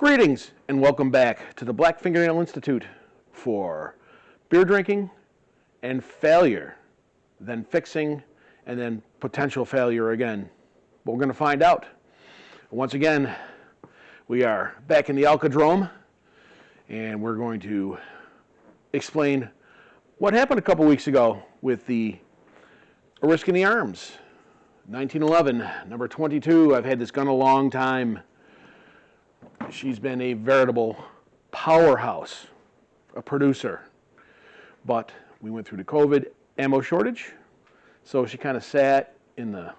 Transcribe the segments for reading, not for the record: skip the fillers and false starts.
Greetings and welcome back to the Black Fingernail Institute for beer drinking and failure, then fixing, and then potential failure again. But we're going to find out. Once again, we are back in the Alcadrome and we're going to explain what happened a couple weeks ago with the Oriskany Arms 1911, number 22. I've had this gun a long time. She's been a veritable powerhouse, a producer. But we went through the COVID ammo shortage, so she kind of sat in the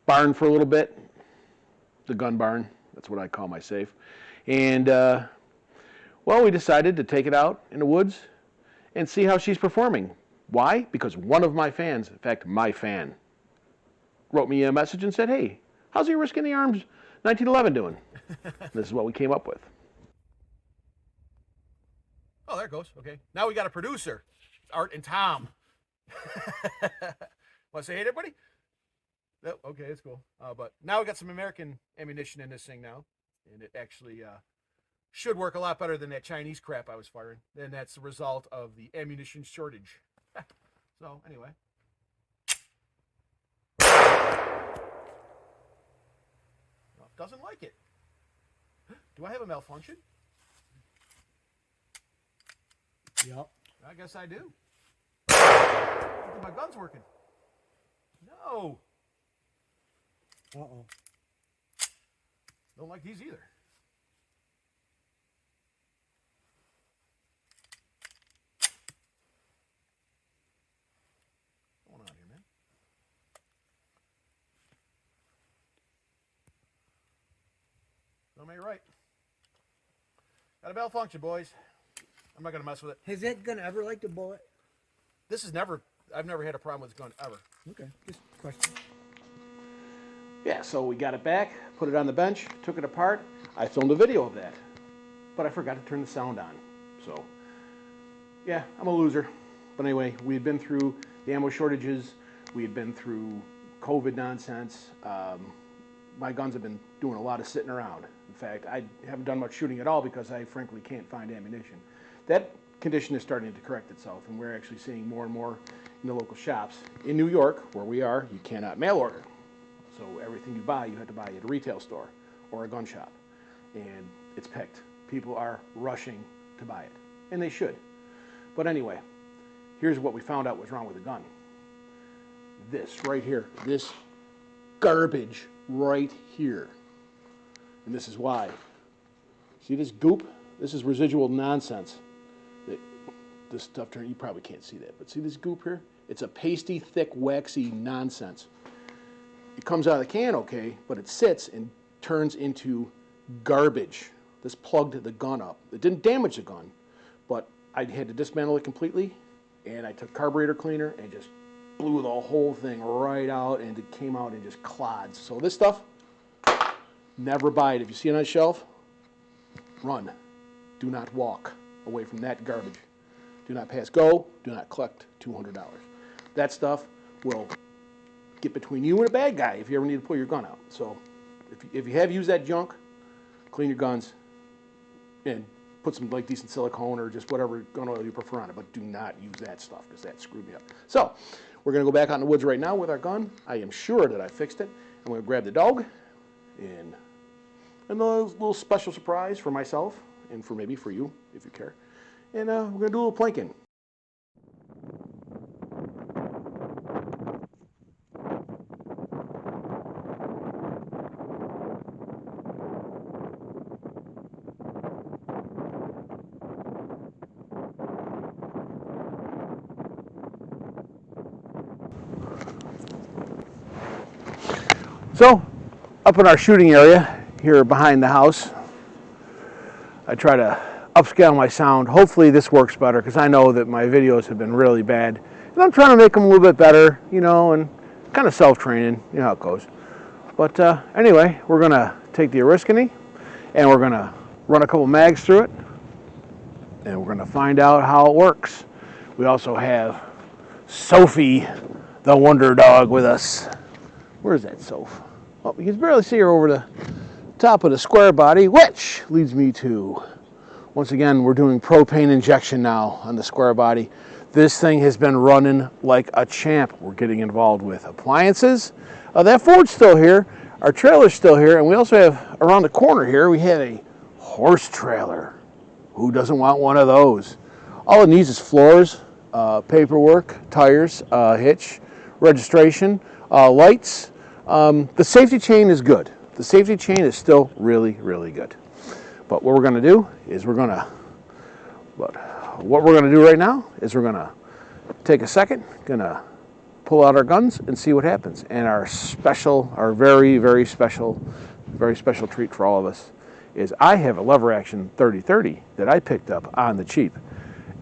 barn for a little bit, the gun barn, that's what I call my safe. And, well, we decided to take it out in the woods and see how she's performing. Why? Because one of my fans, in fact, my fan, wrote me a message and said, hey, how's your Oriskany Arms 1911 doing? This is what we came up with. Oh, there it goes. Okay. Now we got a producer, Art and Tom. Want to say hey, everybody? No? Okay, it's cool. But now we got some American ammunition in this thing now, and it actually should work a lot better than that Chinese crap I was firing. And that's the result of the ammunition shortage. So anyway. Well, doesn't like it. Do I have a malfunction? Yep. I guess I do. I think my gun's working. No. Uh-oh. Don't like these either. What's going on here, man? Don't make it right. Got a malfunction, boys. I'm not going to mess with it. Has that gun ever liked a bullet? This is never, I've never had a problem with this gun, ever. Okay, just a question. Yeah, so we got it back, put it on the bench, took it apart. I filmed a video of that, but I forgot to turn the sound on. So, yeah, I'm a loser. But anyway, we had been through the ammo shortages. We had been through COVID nonsense. My guns have been doing a lot of sitting around. In fact, I haven't done much shooting at all because I frankly can't find ammunition. That condition is starting to correct itself, and we're actually seeing more and more in the local shops. In New York, where we are, you cannot mail order. So everything you buy, you have to buy at a retail store or a gun shop. And it's picked. People are rushing to buy it, and they should. But anyway, here's what we found out was wrong with the gun. This right here, this garbage right here. And this is why. See this goop? This is residual nonsense. This stuff, you probably can't see that, but see this goop here? It's a pasty, thick, waxy nonsense. It comes out of the can okay, but it sits and turns into garbage. This plugged the gun up. It didn't damage the gun, but I had to dismantle it completely, and I took carburetor cleaner and just blew the whole thing right out, and it came out in just clods. So this stuff, never buy it. If you see it on a shelf, run. Do not walk away from that garbage. Do not pass go. Do not collect $200. That stuff will get between you and a bad guy if you ever need to pull your gun out. So if you have used that junk, clean your guns and put some like decent silicone or just whatever gun oil you prefer on it, but do not use that stuff because that screwed me up. So we're going to go back out in the woods right now with our gun. I am sure that I fixed it. I'm going to grab the dog and a little special surprise for myself and for maybe for you if you care. And we're going to do a little planking. So, up in our shooting area here behind the house, I try to upscale my sound. Hopefully this works better because I know that my videos have been really bad. And I'm trying to make them a little bit better, you know, and kind of self-training, you know how it goes. But anyway, we're going to take the Oriskany and we're going to run a couple mags through it and we're going to find out how it works. We also have Sophie, the Wonder Dog, with us. Where is that Soph? Oh, you can barely see her over top of the square body, which leads me to, once again, we're doing propane injection now on the square body. This thing has been running like a champ. We're getting involved with appliances. That Ford's still here. Our trailer's still here. And we also have, around the corner here, we have a horse trailer. Who doesn't want one of those? All it needs is floors, paperwork, tires, hitch, registration, lights. The safety chain is good. The safety chain is still really, really good. But what we're going to do is what we're going to do right now is we're going to take a second, going to pull out our guns and see what happens. And our very, very special treat for all of us is I have a lever action 30-30 that I picked up on the cheap.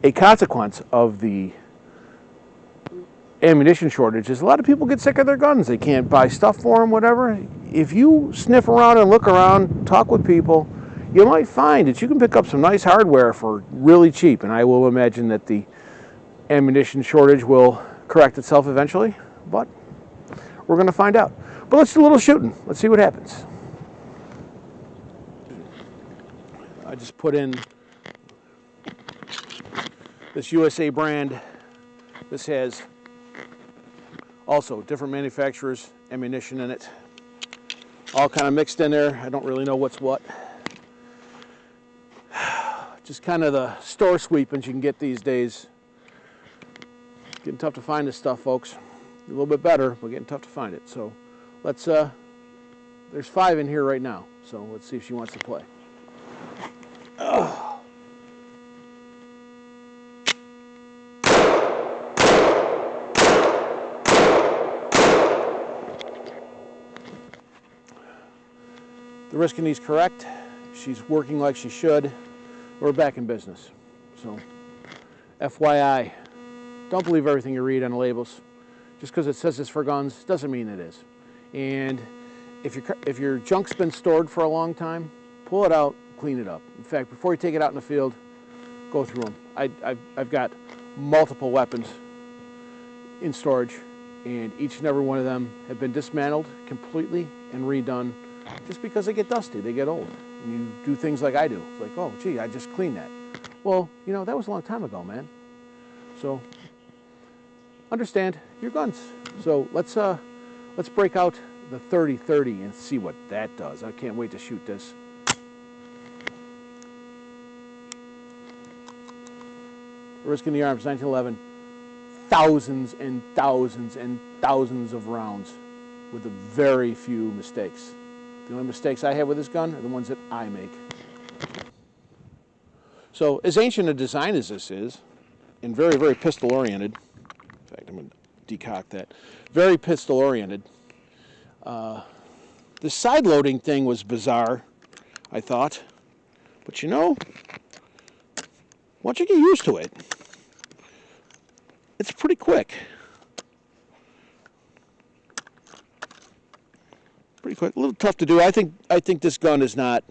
A consequence of the ammunition shortage is a lot of people get sick of their guns. They can't buy stuff for them, whatever. If you sniff around and look around, talk with people, you might find that you can pick up some nice hardware for really cheap. And I will imagine that the ammunition shortage will correct itself eventually, but we're going to find out. But let's do a little shooting. Let's see what happens. I just put in this USA brand. This has also different manufacturers' ammunition in it. All kind of mixed in there. I don't really know what's what. Just kind of the store sweepings you can get these days. Getting tough to find this stuff, folks. A little bit better, but getting tough to find it. So let's, there's 5 in here right now. So let's see if she wants to play. Oh. The Oriskany's correct. She's working like she should. We're back in business. So, FYI, don't believe everything you read on the labels. Just because it says it's for guns doesn't mean it is. And if your junk's been stored for a long time, pull it out, clean it up. In fact, before you take it out in the field, go through them. I've got multiple weapons in storage, and each and every one of them have been dismantled completely and redone just because they get dusty, they get old. And you do things like I do. It's like, oh, gee, I just cleaned that. Well, you know, that was a long time ago, man. So, understand your guns. So let's break out the 30-30 and see what that does. I can't wait to shoot this. Oriskany Arms, 1911. Thousands and thousands and thousands of rounds with a very few mistakes. The only mistakes I have with this gun are the ones that I make. So as ancient a design as this is, and very, very pistol oriented, in fact, I'm going to decock that, very pistol oriented, the side loading thing was bizarre, I thought, but you know, once you get used to it, it's pretty quick. Pretty quick. A little tough to do. I think this gun is not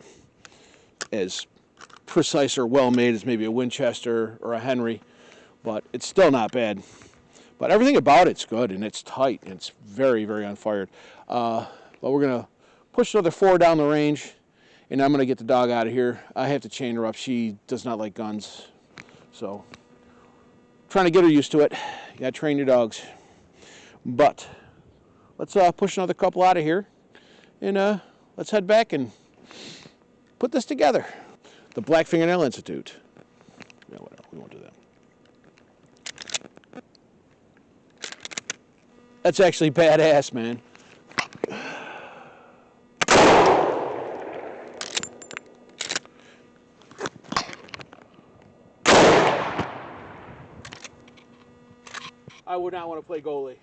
as precise or well made as maybe a Winchester or a Henry, but it's still not bad. But everything about it's good, and it's tight, and it's very, very unfired. But we're gonna push another 4 down the range, and I'm gonna get the dog out of here. I have to chain her up. She does not like guns, so trying to get her used to it. You gotta train your dogs. But let's push another couple out of here. And let's head back and put this together. The Black Fingernail Institute. No, whatever. We won't do that. That's actually badass, man. I would not want to play goalie.